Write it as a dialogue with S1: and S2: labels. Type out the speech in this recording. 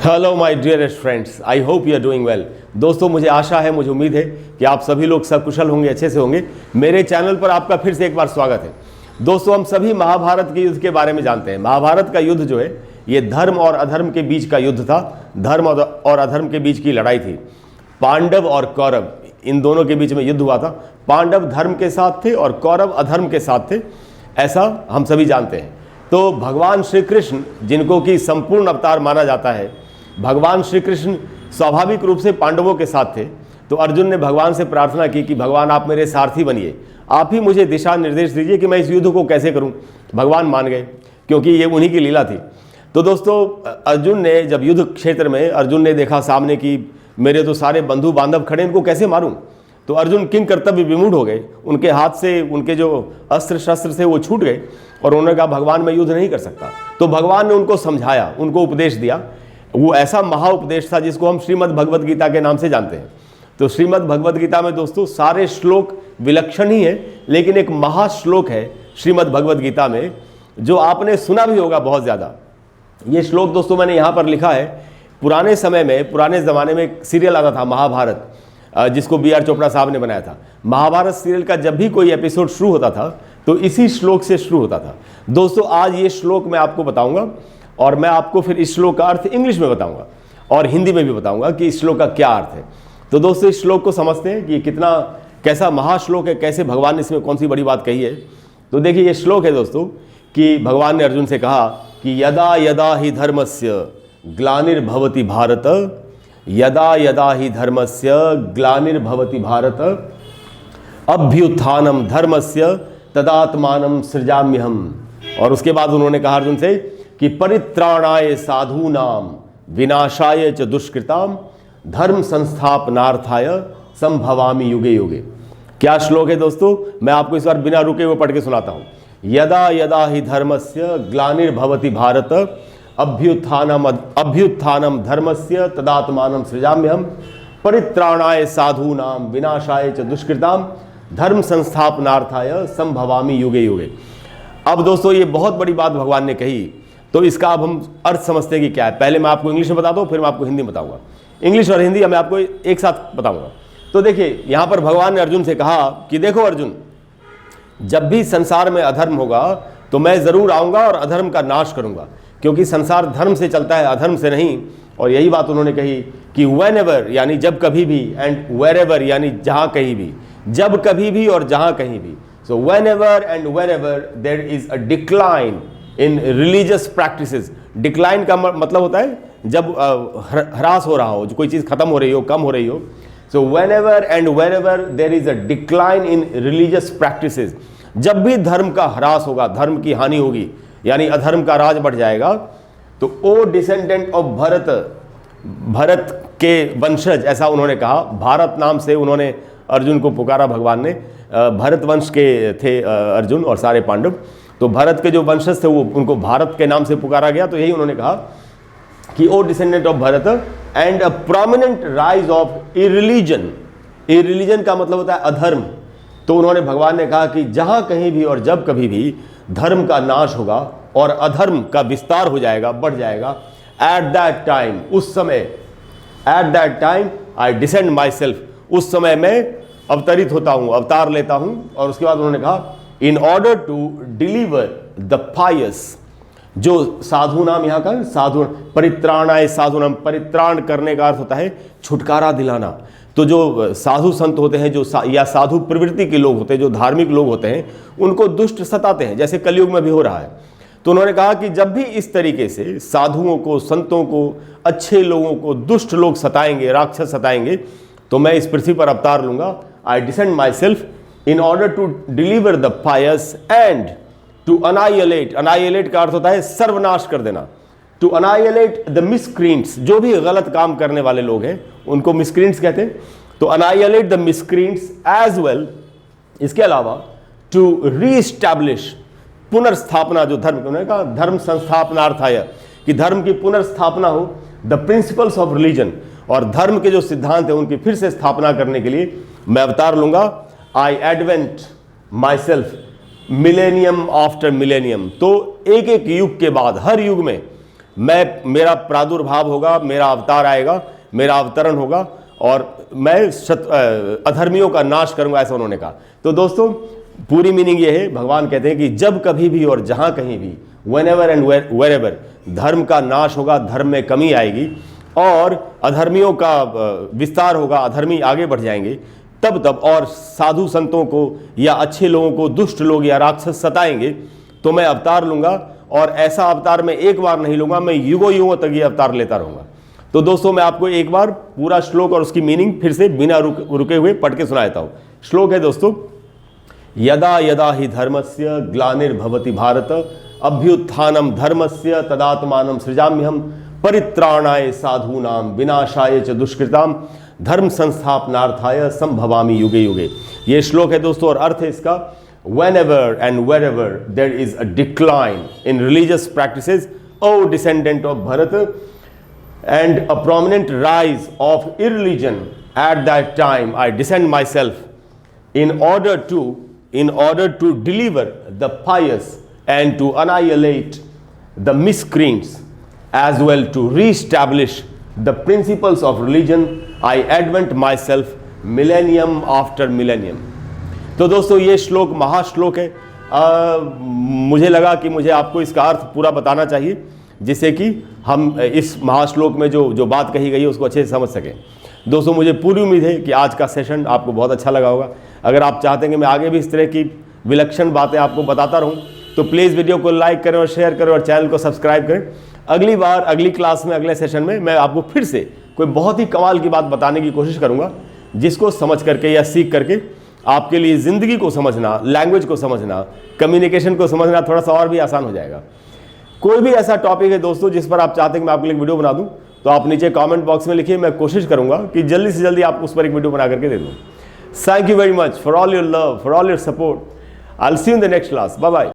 S1: Hello my dearest friends, I hope you are doing well. दोस्तों, मुझे आशा है, मुझे उम्मीद है कि आप सभी लोग सकुशल होंगे, अच्छे से होंगे। मेरे चैनल पर आपका फिर से एक बार स्वागत है। दोस्तों, हम सभी महाभारत के युद्ध के बारे में जानते हैं। महाभारत का युद्ध जो है ये धर्म और अधर्म के बीच का युद्ध था। धर्म और अधर्म के बीच की लड़ाई थी। पांडव और कौरव, इन दोनों के बीच में युद्ध हुआ था। पांडव धर्म के साथ थे और कौरव अधर्म के साथ थे, ऐसा हम सभी जानते हैं। तो भगवान श्री कृष्ण, जिनको कि संपूर्ण अवतार माना जाता है, भगवान श्री कृष्ण स्वाभाविक रूप से पांडवों के साथ थे। तो अर्जुन ने भगवान से प्रार्थना की कि भगवान आप मेरे सारथी बनिए, आप ही मुझे दिशा निर्देश दीजिए कि मैं इस युद्ध को कैसे करूं। भगवान मान गए, क्योंकि ये उन्हीं की लीला थी। तो दोस्तों, अर्जुन ने जब युद्ध क्षेत्र में अर्जुन ने देखा सामने कि मेरे तो सारे बंधु बांधव खड़े, इनको कैसे मारूं, तो अर्जुन किंग कर्तव्य विमूढ़ हो गए। उनके हाथ से उनके जो अस्त्र शस्त्र से वो छूट गए और उन्होंने कहा भगवान मैं युद्ध नहीं कर सकता। तो भगवान ने उनको समझाया, उनको उपदेश दिया। वो ऐसा महाउपदेश था जिसको हम श्रीमद् भगवद गीता के नाम से जानते हैं। तो श्रीमद् भगवद गीता में दोस्तों सारे श्लोक विलक्षण ही है, लेकिन एक महाश्लोक है श्रीमद् भगवद गीता में जो आपने सुना भी होगा बहुत ज़्यादा। ये श्लोक दोस्तों मैंने यहाँ पर लिखा है। पुराने समय में, पुराने ज़माने में एक सीरियल आता था महाभारत, जिसको B.R. चोपड़ा साहब ने बनाया था। महाभारत सीरियल का जब भी कोई एपिसोड शुरू होता था तो इसी श्लोक से शुरू होता था। दोस्तों, आज ये श्लोक मैं आपको बताऊंगा और मैं आपको फिर इस श्लोक का अर्थ इंग्लिश में बताऊंगा और हिंदी में भी बताऊंगा कि इस श्लोक का क्या अर्थ है। तो दोस्तों, इस श्लोक को समझते हैं कि कितना कैसा महाश्लोक है, कैसे भगवान ने इसमें कौन सी बड़ी बात कही है। तो देखिए, ये श्लोक है दोस्तों कि भगवान ने अर्जुन से कहा कि यदा यदा ही धर्मस्य ग्लानिर्भवति भारत, यदा यदा ही धर्मस्य ग्लानिर्भवति भारत, अभ्युत्थानम धर्मस्य तदात्मानं सृजाम्यहम्। और उसके बाद उन्होंने कहा अर्जुन से कि परित्राणाय साधूनाम विनाशाय च दुष्कृताम धर्म संस्थापनार्थाय संभवामि युगे युगे। क्या श्लोक है दोस्तों, मैं आपको इस बार बिना रुके हुए पढ़ के सुनाता हूं। यदा यदा ही धर्मस्य ग्लानिर्भवति भारत, अभ्युत्थानम धर्मस्य तदात्मानं सृजाम्यहम्, परित्राणाय साधूनाम विनाशाय च दुष्कृताम धर्म संस्थापनार्थाय संभवामि युगे युगे। अब दोस्तों, ये बहुत बड़ी बात भगवान ने कही, तो इसका अब हम अर्थ समझते हैं कि क्या है। पहले मैं आपको इंग्लिश में बताता हूँ, फिर मैं आपको हिंदी में बताऊंगा। इंग्लिश और हिंदी मैं आपको एक साथ बताऊंगा। तो देखिए, यहाँ पर भगवान ने अर्जुन से कहा कि देखो अर्जुन, जब भी संसार में अधर्म होगा तो मैं ज़रूर आऊँगा और अधर्म का नाश करूँगा, क्योंकि संसार धर्म से चलता है, अधर्म से नहीं। और यही बात उन्होंने कही कि whenever यानी जब कभी भी, एंड wherever यानी जहाँ कहीं भी, जब कभी भी और जहाँ कहीं भी। So whenever and wherever there is a decline in religious practices, decline का मतलब होता है जब ह्रास हो रहा हो, जो कोई चीज़ खत्म हो रही हो, कम हो रही हो। So whenever and wherever there is a decline in religious practices, जब भी धर्म का ह्रास होगा, धर्म की हानि होगी, यानी अधर्म का राज बढ़ जाएगा, तो ओ डिसेंडेंट ऑफ भरत, भरत के वंशज, ऐसा उन्होंने कहा। भारत नाम से उन्होंने अर्जुन को पुकारा भगवान ने। भरत वंश के थे अर्जुन और सारे पांडव, तो भरत के जो वंशज थे वो उनको भारत के नाम से पुकारा गया। तो यही उन्होंने कहा कि O descendant of Bharat and a prominent rise of irreligion. Irreligion का मतलब होता है अधर्म। तो उन्होंने, भगवान ने कहा कि जहाँ कहीं भी और जब कभी भी धर्म का नाश होगा और अधर्म का विस्तार हो जाएगा, बढ़ जाएगा, एट दैट टाइम, उस समय, at that time I descend my self, उस समय मैं अवतरित होता हूं, अवतार लेता हूं। और उसके बाद उन्होंने कहा in order to deliver the pious, जो साधु नाम, यहाँ का साधु, परित्राणाय साधुनाम, परित्राण करने का अर्थ होता है छुटकारा दिलाना। तो जो साधु संत होते हैं, जो या साधु प्रवृत्ति के लोग होते हैं, जो धार्मिक लोग होते हैं, उनको दुष्ट सताते हैं, जैसे कलयुग में भी हो रहा है। तो उन्होंने कहा कि जब भी इस तरीके से साधुओं को, संतों को, अच्छे लोगों को दुष्ट लोग सताएंगे, राक्षस सताएंगे, तो मैं इस पृथ्वी पर अवतार लूंगा। I descend myself in order to deliver the pious and to annihilate, annihilate का अर्थ होता है सर्वनाश कर देना, टू अनाइलेट द मिसक्रींट्स, जो भी गलत काम करने वाले लोग हैं उनको मिसक्रींट्स कहते हैं। तो अनाइलेट द मिसक्रींट्स एज वेल, इसके अलावा टू रीस्टैब्लिश, पुनर्स्थापना, जो धर्म, उन्होंने कहा धर्म संस्थापनार्थाय, कि धर्म की पुनर्स्थापना हो, द प्रिंसिपल्स ऑफ रिलीजन, और धर्म के जो सिद्धांत है उनकी फिर से स्थापना करने के लिए मैं अवतार लूंगा। I advent myself millennium after millennium, तो एक एक युग के बाद, हर युग में मेरा प्रादुर्भाव होगा, मेरा अवतार आएगा, मेरा अवतरण होगा और मैं अधर्मियों का नाश करूंगा, ऐसा उन्होंने कहा। तो दोस्तों पूरी मीनिंग ये है, भगवान कहते हैं कि जब कभी भी और जहां कहीं भी, whenever and wherever, धर्म का नाश होगा, धर्म में कमी आएगी और अधर्मियों का विस्तार होगा, अधर्मी आगे बढ़ जाएंगे, तब और साधु संतों को या अच्छे लोगों को दुष्ट लोग या राक्षस सताएंगे, तो मैं अवतार लूंगा और ऐसा अवतार मैं एक बार नहीं लूंगा, मैं युगों युगों तक ये अवतार लेता रहूंगा। तो दोस्तों मैं आपको एक बार पूरा श्लोक और उसकी मीनिंग फिर से बिना रुके हुए पढ़ के सुना देता हूं। श्लोक है दोस्तों, यदा यदा हि धर्मस्य ग्लानिर्भवति भारत अभ्युत्थानम धर्मस्य तदात्मानं सृजाम्यहम् परित्राणाय साधूनां विनाशाय च दुष्कृताम धर्म संस्थापनार्थाय संभवामि युगे युगे। ये श्लोक है दोस्तों और अर्थ है इसका, whenever and wherever there is a decline in religious practices, O descendant of Bharat, and a prominent rise of irreligion, at that time I descend myself in order to deliver the pious and to annihilate the miscreants, as well to re-establish the principles of religion. I advent myself millennium after millennium. तो दोस्तों ये श्लोक महाश्लोक है। मुझे लगा कि मुझे आपको इसका अर्थ पूरा बताना चाहिए, जिससे कि हम इस महाश्लोक में जो बात कही गई है उसको अच्छे से समझ सकें। दोस्तों मुझे पूरी उम्मीद है कि आज का सेशन आपको बहुत अच्छा लगा होगा। अगर आप चाहते हैं कि मैं आगे भी इस तरह की विलक्षण बातें आपको बताता रहूं, तो प्लीज़ वीडियो को लाइक करें और शेयर करें और चैनल को सब्सक्राइब करें। अगली बार, अगली क्लास में, अगले सेशन में मैं आपको फिर से कोई बहुत ही कमाल की बात बताने की कोशिश करूँगा, जिसको समझ करके या सीख करके आपके लिए ज़िंदगी को समझना, लैंग्वेज को समझना, कम्युनिकेशन को समझना थोड़ा सा और भी आसान हो जाएगा। कोई भी ऐसा टॉपिक है दोस्तों जिस पर आप चाहते हैं कि मैं आपके लिए वीडियो बना दूं, तो आप नीचे कमेंट बॉक्स में लिखिए। मैं कोशिश करूंगा कि जल्दी से जल्दी आपको उस पर एक वीडियो बना करके दे दूं। Thank you very much for all your love, for all your support. I will see you in the next class. Bye bye.